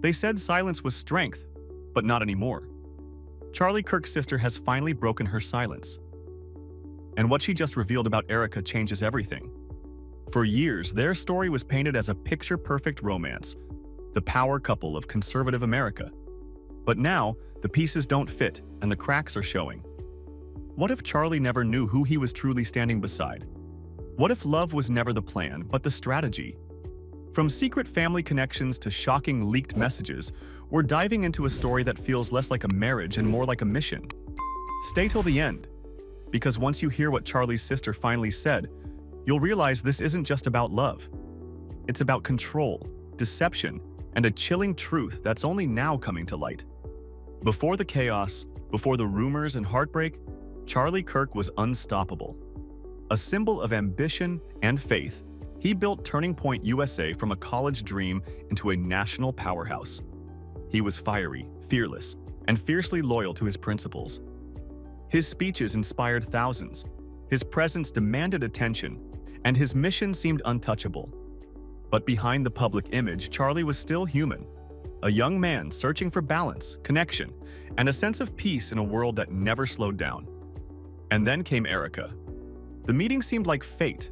They said silence was strength, but not anymore. Charlie Kirk's sister has finally broken her silence. And what she just revealed about Erika changes everything. For years, their story was painted as a picture-perfect romance, the power couple of conservative America. But now, the pieces don't fit and the cracks are showing. What if Charlie never knew who he was truly standing beside? What if love was never the plan, but the strategy? From secret family connections to shocking leaked messages, we're diving into a story that feels less like a marriage and more like a mission. Stay till the end, because once you hear what Charlie's sister finally said, you'll realize this isn't just about love. It's about control, deception, and a chilling truth that's only now coming to light. Before the chaos, before the rumors and heartbreak, Charlie Kirk was unstoppable. A symbol of ambition and faith, he built Turning Point USA from a college dream into a national powerhouse. He was fiery, fearless, and fiercely loyal to his principles. His speeches inspired thousands, his presence demanded attention, and his mission seemed untouchable. But behind the public image, Charlie was still human, a young man searching for balance, connection, and a sense of peace in a world that never slowed down. And then came Erika. The meeting seemed like fate,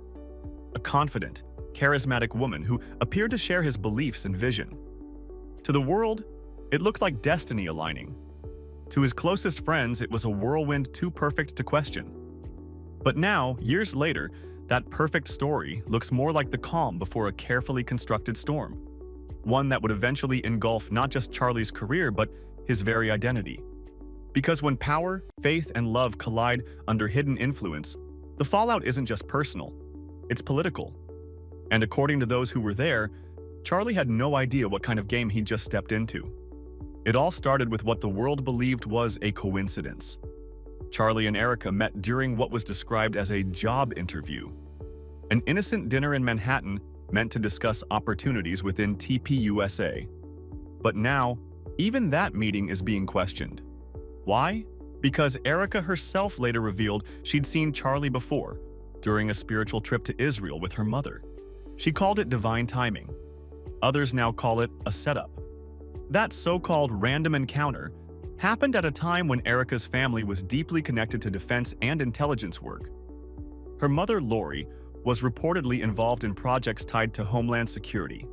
a confident, charismatic woman who appeared to share his beliefs and vision. To the world, it looked like destiny aligning. To his closest friends, it was a whirlwind too perfect to question. But now, years later, that perfect story looks more like the calm before a carefully constructed storm. One that would eventually engulf not just Charlie's career, but his very identity. Because when power, faith, and love collide under hidden influence, the fallout isn't just personal, it's political. And according to those who were there, Charlie had no idea what kind of game he'd just stepped into. It all started with what the world believed was a coincidence. Charlie and Erika met during what was described as a job interview, an innocent dinner in Manhattan meant to discuss opportunities within TPUSA. But now, even that meeting is being questioned. Why? Because Erika herself later revealed she'd seen Charlie before, during a spiritual trip to Israel with her mother. She called it divine timing. Others now call it a setup. That so-called random encounter happened at a time when Erika's family was deeply connected to defense and intelligence work. Her mother, Lori, was reportedly involved in projects tied to Homeland Security.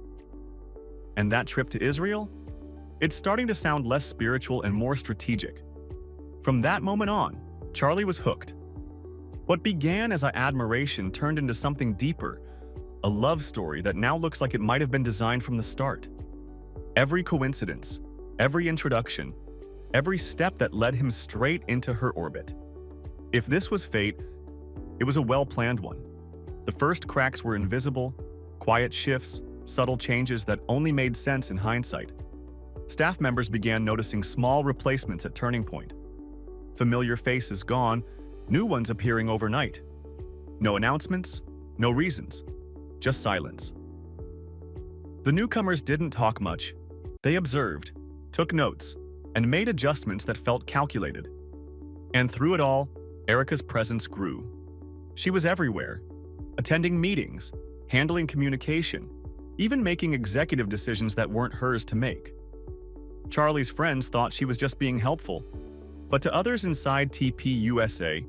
And that trip to Israel? It's starting to sound less spiritual and more strategic. From that moment on, Charlie was hooked. What began as admiration turned into something deeper, a love story that now looks like it might have been designed from the start. Every coincidence, every introduction, every step that led him straight into her orbit. If this was fate, it was a well-planned one. The first cracks were invisible, quiet shifts, subtle changes that only made sense in hindsight. Staff members began noticing small replacements at Turning Point. Familiar faces gone, new ones appearing overnight. No announcements, no reasons, just silence. The newcomers didn't talk much. They observed, took notes, and made adjustments that felt calculated. And through it all, Erika's presence grew. She was everywhere, attending meetings, handling communication, even making executive decisions that weren't hers to make. Charlie's friends thought she was just being helpful, but to others inside TPUSA,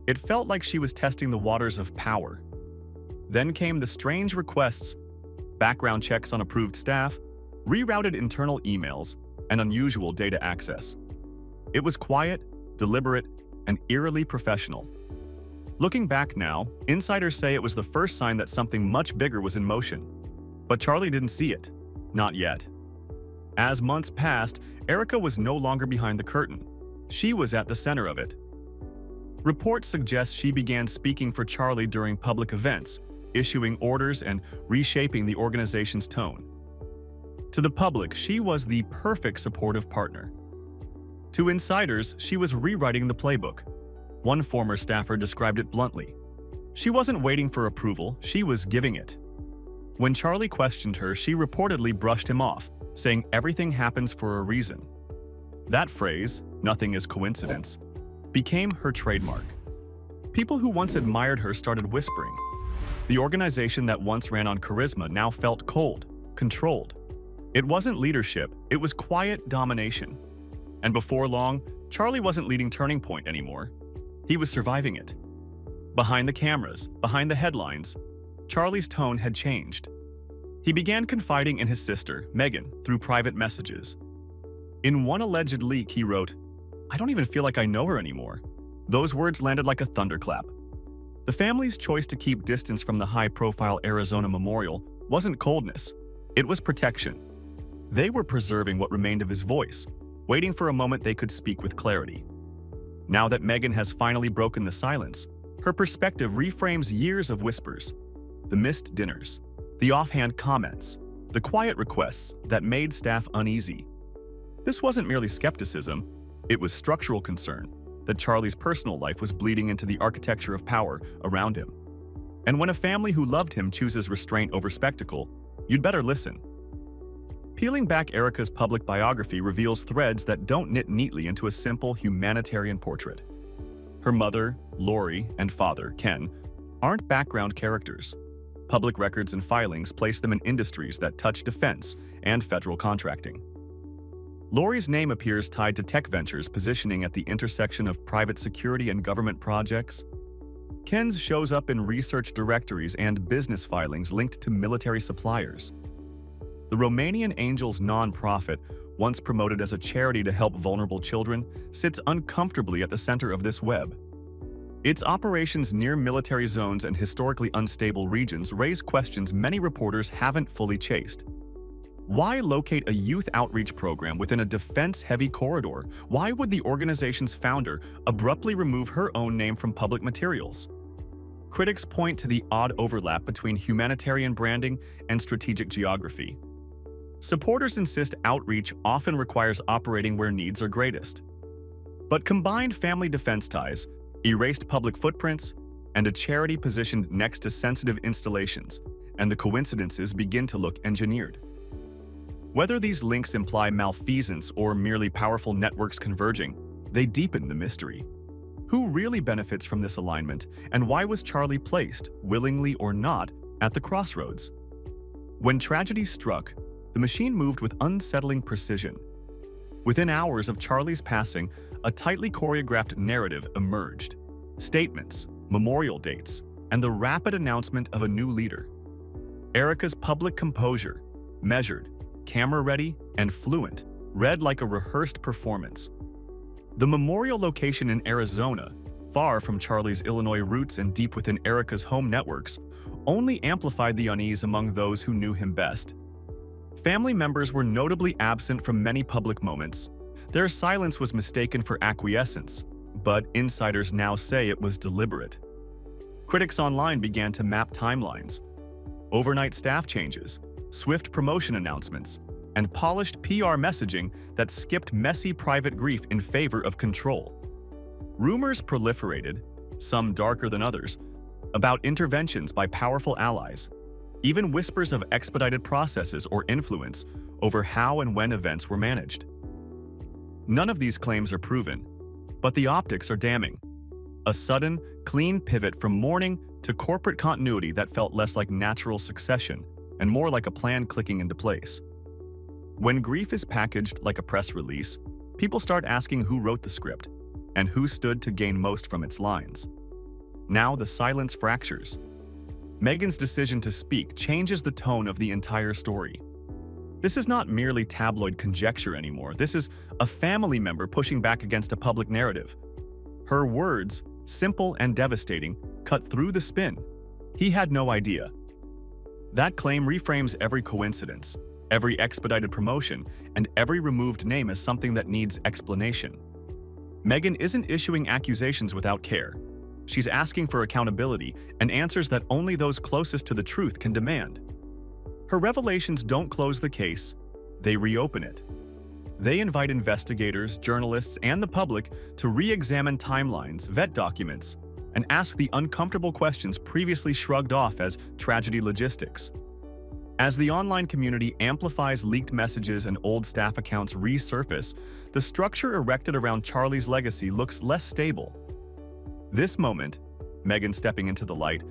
it felt like she was testing the waters of power. Then came the strange requests, background checks on approved staff, rerouted internal emails, and unusual data access. It was quiet, deliberate, and eerily professional. Looking back now, insiders say it was the first sign that something much bigger was in motion. But Charlie didn't see it. Not yet. As months passed, Erika was no longer behind the curtain. She was at the center of it. Reports suggest she began speaking for Charlie during public events, issuing orders and reshaping the organization's tone. To the public, she was the perfect supportive partner. To insiders, she was rewriting the playbook. One former staffer described it bluntly. She wasn't waiting for approval, she was giving it. When Charlie questioned her, she reportedly brushed him off, saying everything happens for a reason. That phrase, "nothing is coincidence," became her trademark. People who once admired her started whispering. The organization that once ran on charisma now felt cold, controlled. It wasn't leadership, it was quiet domination. And before long, Charlie wasn't leading Turning Point anymore. He was surviving it. Behind the cameras, behind the headlines, Charlie's tone had changed. He began confiding in his sister, Megan, through private messages. In one alleged leak, he wrote, "I don't even feel like I know her anymore." Those words landed like a thunderclap. The family's choice to keep distance from the high-profile Arizona memorial wasn't coldness, it was protection. They were preserving what remained of his voice, waiting for a moment they could speak with clarity. Now that Megan has finally broken the silence, her perspective reframes years of whispers, the missed dinners, the offhand comments, the quiet requests that made staff uneasy. This wasn't merely skepticism, it was structural concern that Charlie's personal life was bleeding into the architecture of power around him. And when a family who loved him chooses restraint over spectacle, you'd better listen. Peeling back Erika's public biography reveals threads that don't knit neatly into a simple humanitarian portrait. Her mother, Lori, and father, Ken, aren't background characters. Public records and filings place them in industries that touch defense and federal contracting. Lori's name appears tied to tech ventures positioning at the intersection of private security and government projects. Ken's shows up in research directories and business filings linked to military suppliers. The Romanian Angels nonprofit, once promoted as a charity to help vulnerable children, sits uncomfortably at the center of this web. Its operations near military zones and historically unstable regions raise questions many reporters haven't fully chased. Why locate a youth outreach program within a defense-heavy corridor? Why would the organization's founder abruptly remove her own name from public materials? Critics point to the odd overlap between humanitarian branding and strategic geography. Supporters insist outreach often requires operating where needs are greatest. But combined family defense ties, erased public footprints, and a charity positioned next to sensitive installations, and the coincidences begin to look engineered. Whether these links imply malfeasance or merely powerful networks converging, they deepen the mystery. Who really benefits from this alignment, and why was Charlie placed, willingly or not, at the crossroads? When tragedy struck, the machine moved with unsettling precision. Within hours of Charlie's passing, a tightly choreographed narrative emerged. Statements, memorial dates, and the rapid announcement of a new leader. Erika's public composure, measured, camera-ready, and fluent, read like a rehearsed performance. The memorial location in Arizona, far from Charlie's Illinois roots and deep within Erika's home networks, only amplified the unease among those who knew him best. Family members were notably absent from many public moments. Their silence was mistaken for acquiescence, but insiders now say it was deliberate. Critics online began to map timelines. Overnight staff changes, swift promotion announcements, and polished PR messaging that skipped messy private grief in favor of control. Rumors proliferated, some darker than others, about interventions by powerful allies. Even whispers of expedited processes or influence over how and when events were managed. None of these claims are proven, but the optics are damning. A sudden, clean pivot from mourning to corporate continuity that felt less like natural succession and more like a plan clicking into place. When grief is packaged like a press release, people start asking who wrote the script and who stood to gain most from its lines. Now the silence fractures. Megan's decision to speak changes the tone of the entire story. This is not merely tabloid conjecture anymore. This is a family member pushing back against a public narrative. Her words, simple and devastating, cut through the spin. He had no idea. That claim reframes every coincidence, every expedited promotion, and every removed name as something that needs explanation. Megan isn't issuing accusations without care. She's asking for accountability and answers that only those closest to the truth can demand. Her revelations don't close the case, they reopen it. They invite investigators, journalists, and the public to re-examine timelines, vet documents, and ask the uncomfortable questions previously shrugged off as tragedy logistics. As the online community amplifies leaked messages and old staff accounts resurface, the structure erected around Charlie's legacy looks less stable. This moment, Megan stepping into the light,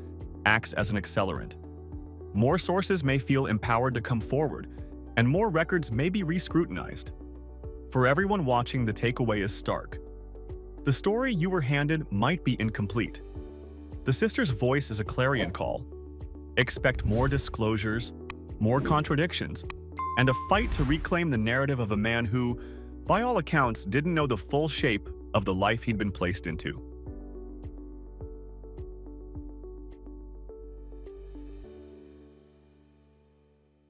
acts as an accelerant. More sources may feel empowered to come forward, and more records may be re-scrutinized. For everyone watching, the takeaway is stark. The story you were handed might be incomplete. The sister's voice is a clarion call. Expect more disclosures, more contradictions, and a fight to reclaim the narrative of a man who, by all accounts, didn't know the full shape of the life he'd been placed into.